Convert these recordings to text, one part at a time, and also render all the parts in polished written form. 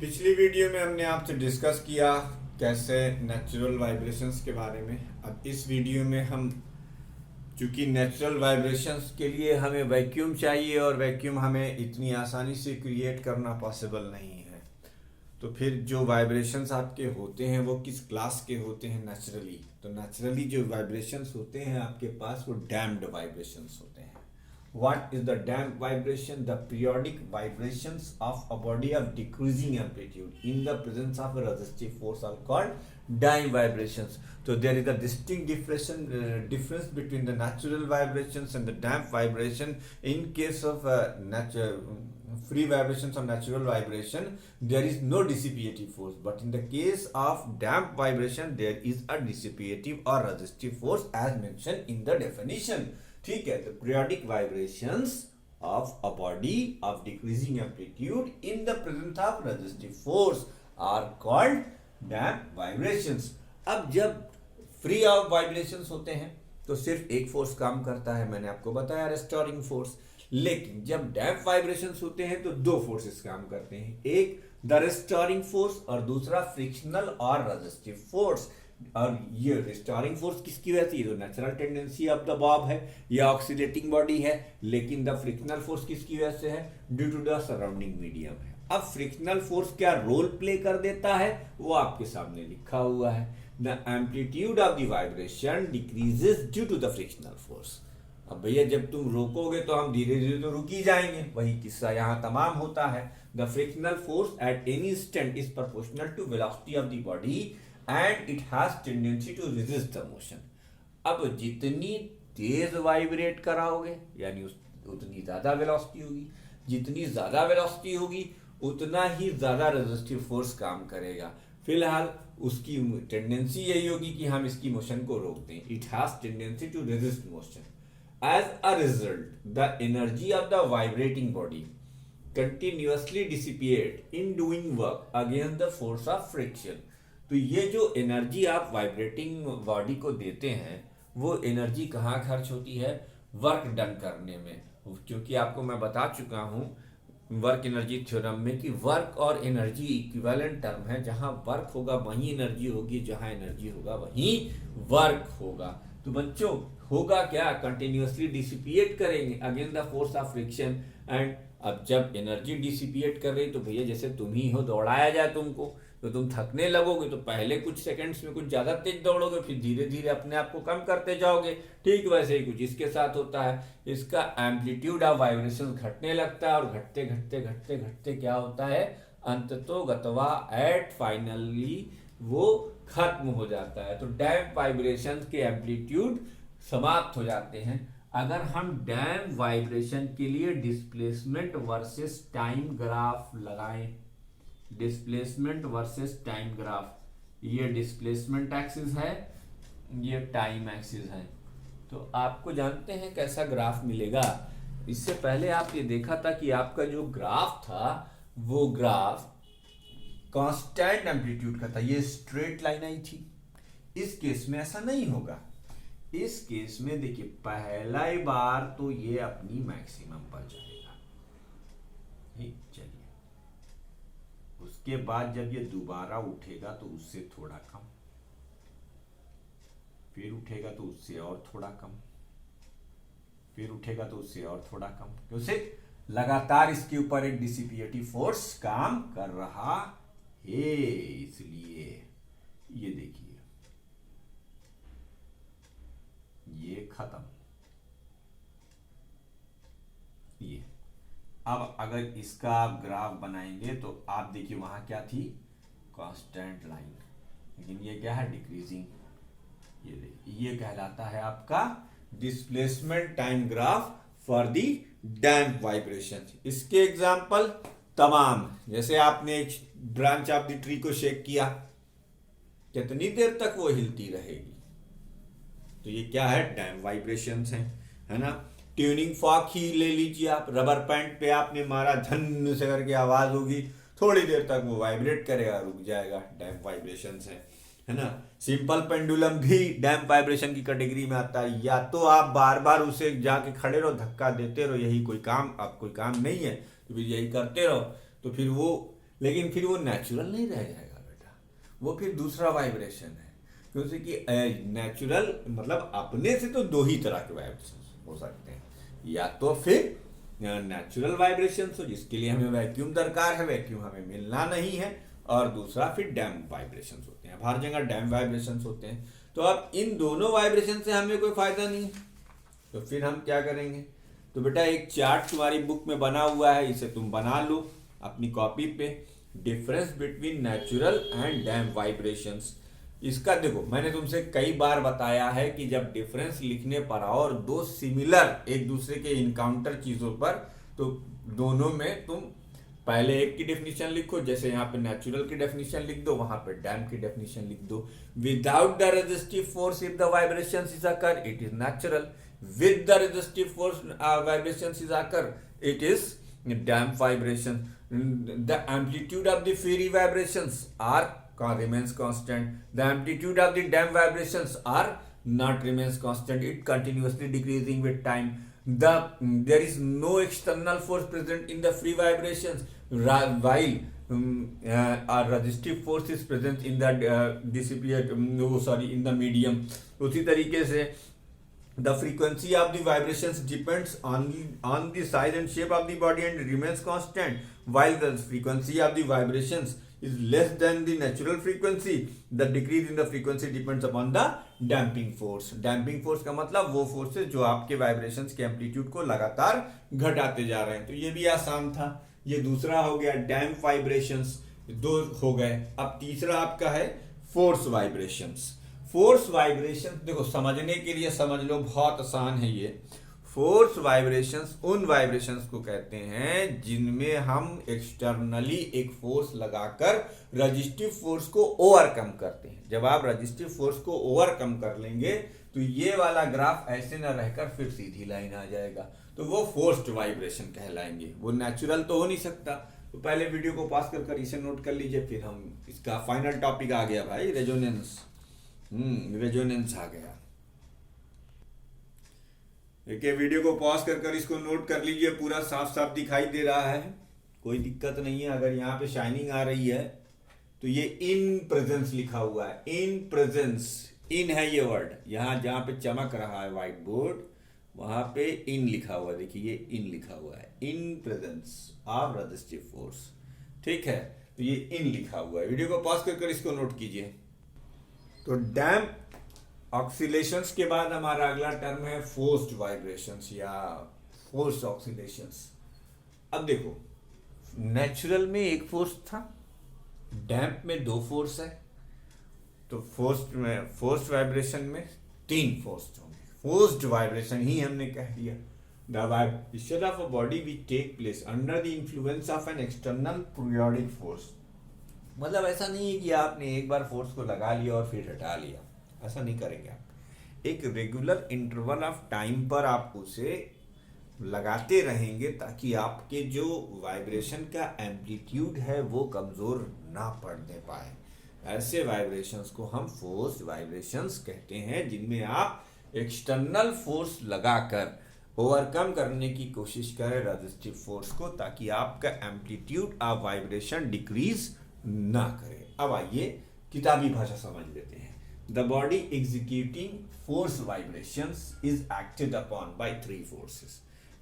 पिछली वीडियो में हमने आपसे डिस्कस किया कैसे नेचुरल वाइब्रेशंस के बारे में। अब इस वीडियो में हम, चूंकि नेचुरल वाइब्रेशंस के लिए हमें वैक्यूम चाहिए और वैक्यूम हमें इतनी आसानी से क्रिएट करना पॉसिबल नहीं है, तो फिर जो वाइब्रेशंस आपके होते हैं वो किस क्लास के होते हैं नेचुरली। तो नेचुरली जो वाइब्रेशंस होते हैं आपके पास वो डैम्प्ड वाइब्रेशंस होते हैं। What is the damped vibration? The periodic vibrations of a body of decreasing amplitude in the presence of a resistive force are called damped vibrations. So there is a distinct difference between the natural vibrations and the damped vibration. In case of free vibrations or natural vibration, there is no dissipative force, but in the case of damped vibration, there is a dissipative or resistive force as mentioned in the definition. ठीक है, तो periodic vibrations of a body of decreasing amplitude in the presence of resistive force are called damped vibrations. अब जब free of vibrations होते हैं तो सिर्फ एक फोर्स काम करता है, मैंने आपको बताया रेस्टोरिंग फोर्स। लेकिन जब डैम्प्ड वाइब्रेशंस होते हैं तो दो फोर्सेस काम करते हैं, एक द रेस्टोरिंग फोर्स और दूसरा फ्रिक्शनल और रेजिस्टिव फोर्स। और ये रिस्टोरिंग फोर्स किसकी वजह से? ये तो natural tendency of the Bob है, या ऑक्सीडेटिंग बॉडी है। लेकिन द फ्रिक्शनल फोर्स किसकी वजह से है? Due to the surrounding medium है। अब फ्रिक्शनल फोर्स क्या रोल प्ले कर देता है वो आपके सामने लिखा हुआ है। The amplitude of the vibration decreases due to the frictional force. अब भैया जब तुम रोकोगे तो हम धीरे धीरे तो रुक ही जाएंगे, वही किस्सा यहाँ तमाम होता है। The frictional force at any instant is proportional to velocity of the body and it has tendency to resist the motion. अब जितनी तेज वाइब्रेट कराओगे यानी उतनी ज्यादा वेलोसिटी होगी, जितनी ज्यादा वेलोसिटी होगी उतना ही ज्यादा रेजिस्टिव फोर्स काम करेगा। फिलहाल उसकी टेंडेंसी यही होगी कि हम इसकी मोशन को रोक दें। It has tendency to resist motion. As a result the energy of the vibrating body continuously dissipate in doing work against the force of friction. तो ये जो एनर्जी आप वाइब्रेटिंग बॉडी को देते हैं वो एनर्जी कहाँ खर्च होती है? वर्क डन करने में। क्योंकि आपको मैं बता चुका हूँ वर्क एनर्जी थ्योरम में कि वर्क और एनर्जी इक्विवेलेंट टर्म है। जहाँ वर्क होगा वहीं एनर्जी होगी, जहाँ एनर्जी होगा वहीं वर्क होगा। तो बच्चों होगा क्या? कंटिन्यूअसली डिसिपिएट करेंगे against the force of friction. And अब जब एनर्जी डिसिपिएट कर रही तो भैया जैसे तुम ही हो, दौड़ाया जाए तुमको तो तुम थकने लगोगे, तो पहले कुछ सेकंड्स में कुछ ज्यादा तेज दौड़ोगे, फिर धीरे धीरे अपने आप को कम करते जाओगे। ठीक वैसे ही कुछ इसके साथ होता है। इसका एम्पलीट्यूड ऑफ वाइब्रेशन घटने लगता है और घटते घटते घटते घटते क्या होता है? अंततो गतवा एट फाइनली वो खत्म हो जाता है। तो डैम्प वाइब्रेशन के एम्पलीट्यूड समाप्त हो जाते हैं। अगर हम डैम्प वाइब्रेशन के लिए डिस्प्लेसमेंट वर्सेस टाइम ग्राफ लगाएं, डिस्प्लेसमेंट वर्सेस टाइम ग्राफ, ये डिस्प्लेसमेंट एक्सिस है, ये टाइम एक्सिस है, तो आपको जानते हैं कैसा ग्राफ मिलेगा। इससे पहले आप ये देखा था कि आपका जो ग्राफ था वो ग्राफ कांस्टेंट एम्पलीट्यूड का था, ये स्ट्रेट लाइन आई थी। इस केस में ऐसा नहीं होगा। इस केस में देखिए पहला ही बार तो ये अपनी मैक्सिमम पर जाएगा, चलिए उसके बाद जब ये दोबारा उठेगा तो उससे थोड़ा कम, फिर उठेगा तो उससे और थोड़ा कम, फिर उठेगा तो उससे और थोड़ा कम। क्योंकि लगातार इसके ऊपर एक डिसिपिएटिव फोर्स काम कर रहा है। इसलिए ये देखिए ये खत्म, ये अब अगर इसका आप ग्राफ बनाएंगे तो आप देखिए वहां क्या थी? कांस्टेंट लाइन, लेकिन ये क्या है? डिक्रीजिंग। ये देखिए ये कहलाता है आपका displacement time graph for the damp vibration. इसके एग्जांपल तमाम, जैसे आपने एक ब्रांच ऑफ द ट्री को शेक किया, कितनी देर तक वो हिलती रहेगी? तो ये क्या है? डैम्प वाइब्रेशंस हैं, है ना। ट्यूनिंग फॉक ही ले लीजिए आप, रबर पैंट पे आपने मारा, धन से करके आवाज होगी, थोड़ी देर तक वो वाइब्रेट करेगा, रुक जाएगा, डैम्प वाइब्रेशंस है ना। सिंपल पेंडुलम भी डैम्प वाइब्रेशन की कैटेगरी में आता है। या तो आप बार बार उसे जाके खड़े रहो, धक्का देते रहो, यही कोई काम, अब कोई काम नहीं है तो फिर यही करते रहो, तो फिर वो लेकिन फिर वो नेचुरल नहीं रह जाएगा बेटा, वो फिर दूसरा वाइब्रेशन है। क्योंकि नेचुरल मतलब अपने से तो दो ही तरह के वाइब्रेशन हो सकते हैं, या तो फिर नेचुरल वाइब्रेशन हो जिसके लिए हमें वैक्यूम दरकार है, वैक्यूम हमें मिलना नहीं है, और दूसरा फिर डैम्प वाइब्रेशंस होते हैं, हर जगह डैम्प वाइब्रेशंस होते हैं। तो अब इन दोनों वाइब्रेशन से हमें कोई फायदा नहीं है, तो फिर हम क्या करेंगे? तो बेटा एक चार्ट तुम्हारी बुक में बना हुआ है, इसे तुम बना लो अपनी कॉपी पे, difference between natural and damp vibrations. इसका देखो मैंने तुमसे कई बार बताया है कि जब डिफरेंस लिखने पर आओ और दो सिमिलर एक दूसरे के इनकाउंटर चीजों पर, तो दोनों में तुम पहले एक की डेफिनेशन लिखो, जैसे यहाँ पे नेचुरल की डेफिनेशन लिख दो, वहां पे डैम्प की डेफिनेशन लिख दो। Without the resistive force if the vibrations is occur it is natural, with the resistive force vibrations is occur it is damp vibration. The amplitude of the free vibrations are remains constant, the amplitude of the damped vibrations are not remains constant, it continuously decreasing with time. There is no external force present in the free vibrations, while our resistive force is present in the in the medium. उसी तरीके से the frequency of the vibrations depends on the size and shape of the body and remains constant, while the frequency of the vibrations is less than the natural frequency. The decrease in the frequency depends upon the damping force. Damping force का मतलब वो force है जो आपके vibrations के amplitude को लगातार घटाते जा रहे हैं। तो ये भी आसान था। ये दूसरा हो गया डैम्प वाइब्रेशंस, दो हो गए। अब तीसरा आपका है फोर्स वाइब्रेशंस। फोर्स वाइब्रेशन देखो समझने के लिए समझ लो, बहुत आसान है ये। फोर्स वाइब्रेशंस उन वाइब्रेशंस को कहते हैं जिनमें हम एक्सटर्नली एक फोर्स लगाकर रजिस्टिव फोर्स को ओवरकम करते हैं। जब आप रजिस्टिव फोर्स को ओवरकम कर लेंगे तो ये वाला ग्राफ ऐसे ना रहकर फिर सीधी लाइन आ जाएगा, तो वो फोर्स्ड वाइब्रेशन कहलाएंगे। वो नेचुरल तो हो नहीं सकता। तो पहले वीडियो को पास कर इसे नोट कर लीजिए, फिर हम इसका फाइनल टॉपिक आ गया भाई, रेजोनेंस। रेजोनेंस आ गया। देखिए वीडियो को पॉज कर इसको नोट कर लीजिए, पूरा साफ साफ दिखाई दे रहा है, कोई दिक्कत नहीं है। अगर यहाँ पे शाइनिंग आ रही है तो ये इन प्रेजेंस लिखा हुआ है, इन प्रेजेंस, इन है ये वर्ड। यहाँ जहाँ पे चमक रहा है व्हाइट बोर्ड वहां पे इन लिखा हुआ है, देखिए ये इन लिखा हुआ है, in presence of resistive force. ठीक है, तो ये इन लिखा हुआ है। वीडियो को पॉज कर इसको नोट कीजिए। तो डैम्प ऑक्सीलेशंस के बाद हमारा अगला टर्म है फोर्स्ड वाइब्रेशंस या फोर्स ऑक्सीलेशंस। अब देखो नेचुरल में एक फोर्स था, डैम्प में दो फोर्स है, तो फोर्स्ड वाइब्रेशन में तीन फोर्स होंगे। फोर्स्ड वाइब्रेशन ही हमने कह दिया। The vibration of a body which take place under the influence of an external periodic force. मतलब ऐसा नहीं है कि आपने एक बार फोर्स को लगा लिया और फिर हटा लिया, ऐसा नहीं करेंगे आप। एक रेगुलर इंटरवल ऑफ टाइम पर आप उसे लगाते रहेंगे ताकि आपके जो वाइब्रेशन का एम्पलीट्यूड है वो कमजोर ना पड़ने पाए। ऐसे वाइब्रेशंस को हम फोर्स वाइब्रेशंस कहते हैं, जिनमें आप एक्सटर्नल फोर्स लगाकर ओवरकम करने की कोशिश करें रेजिस्टिव फोर्स को, ताकि आपका एम्पलीट्यूड ऑफ वाइब्रेशन डिक्रीज ना करे। अब आइए किताबी भाषा समझ लेते हैं। The body executing force vibrations is acted upon by three forces.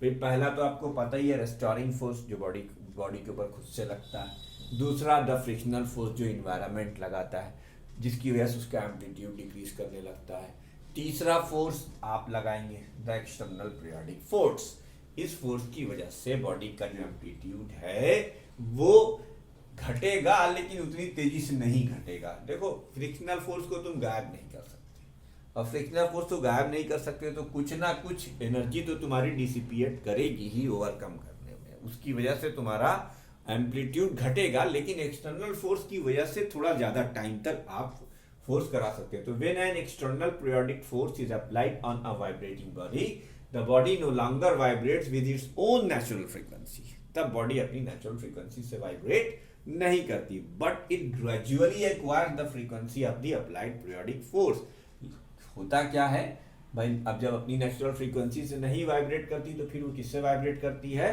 पहला तो आपको पता ही है, रेस्टोरिंग फोर्स जो बॉडी के ऊपर खुद से लगता है। दूसरा द फ्रिक्शनल फोर्स जो इन्वायरमेंट लगाता है, जिसकी वजह से उसका एम्पलीट्यूड डिक्रीज करने लगता है। तीसरा फोर्स आप लगाएंगे द एक्सटर्नल पीरियोडिक फोर्स। इस फोर्स की वजह से बॉडी का जो एम्पलीट्यूड है वो घटेगा, लेकिन उतनी तेजी से नहीं घटेगा। देखो फ्रिक्शनल फोर्स को तुम गायब नहीं कर सकते, और फ्रिक्शनल फोर्स तो गायब नहीं कर सकते तो कुछ ना कुछ एनर्जी तो तुम्हारी डिसिपिएट करेगी ही ओवरकम करने में। उसकी वजह से तुम्हारा एम्पलीट्यूड घटेगा, लेकिन एक्सटर्नल फोर्स की वजह से थोड़ा ज्यादा टाइम तक आप फोर्स करा सकते हैं। तो when an external periodic force is applied on a vibrating body, the body no longer vibrates with its own natural frequency. तब बॉडी अपनी नेचुरल फ्रीक्वेंसी से वाइब्रेट नहीं करती, but it gradually acquires the frequency of the applied periodic force. होता क्या है भाई, अब जब अपनी नेचुरल फ्रीक्वेंसी से नहीं वाइब्रेट करती तो फिर वो किससे वाइब्रेट करती है?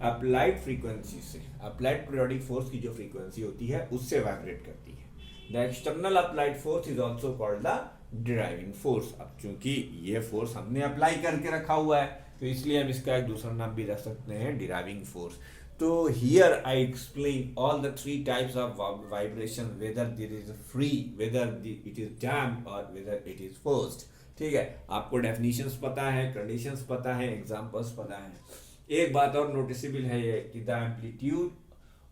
अप्लाइड फ्रीक्वेंसी से, अप्लाइड पीरियोडिक फोर्स की जो फ्रीक्वेंसी होती है उससे वाइब्रेट करती है। The external applied force is also called the driving force. अब चूंकि ये फोर्स हमने अप्लाई करके रखा हुआ है तो इसलिए हम इसका एक दूसरा नाम भी रख सकते हैं ड्राइविंग फोर्स। तो here I explain all the 3 types of vibration, whether this is free, whether it is damped और वेदर इट इज फोर्स्ड। ठीक है, आपको डेफिनेशंस पता है, कंडीशंस पता है, एग्जांपल्स पता है। एक बात और नोटिसेबल है ये कि the amplitude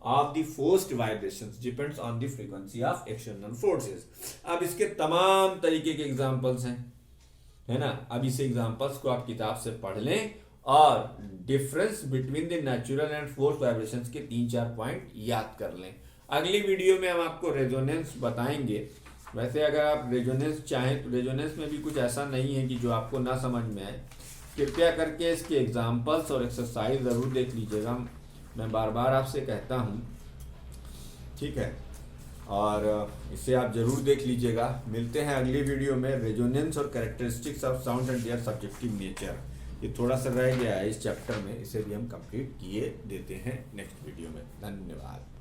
of the forced vibrations depends on the frequency of external forces. अब इसके तमाम तरीके के एग्जांपल्स हैं, है ना। अब इस एग्जांपल्स को आप किताब से पढ़ लें और difference between the natural and force vibrations के 3-4 पॉइंट याद कर लें। अगली वीडियो में हम आपको रेजोनेंस बताएंगे। वैसे अगर आप रेजोनेंस चाहें तो रेजोनेंस में भी कुछ ऐसा नहीं है कि जो आपको ना समझ में आए। कृपया करके इसके एग्जांपल्स और एक्सरसाइज ज़रूर देख लीजिएगा, मैं बार बार आपसे कहता हूँ, ठीक है। और इसे आप जरूर देख लीजिएगा। मिलते हैं अगली वीडियो में, रेजोनेंस और characteristics of sound and their subjective nature. ये थोड़ा सा रह गया है इस चैप्टर में, इसे भी हम कंप्लीट किए देते हैं नेक्स्ट वीडियो में। धन्यवाद।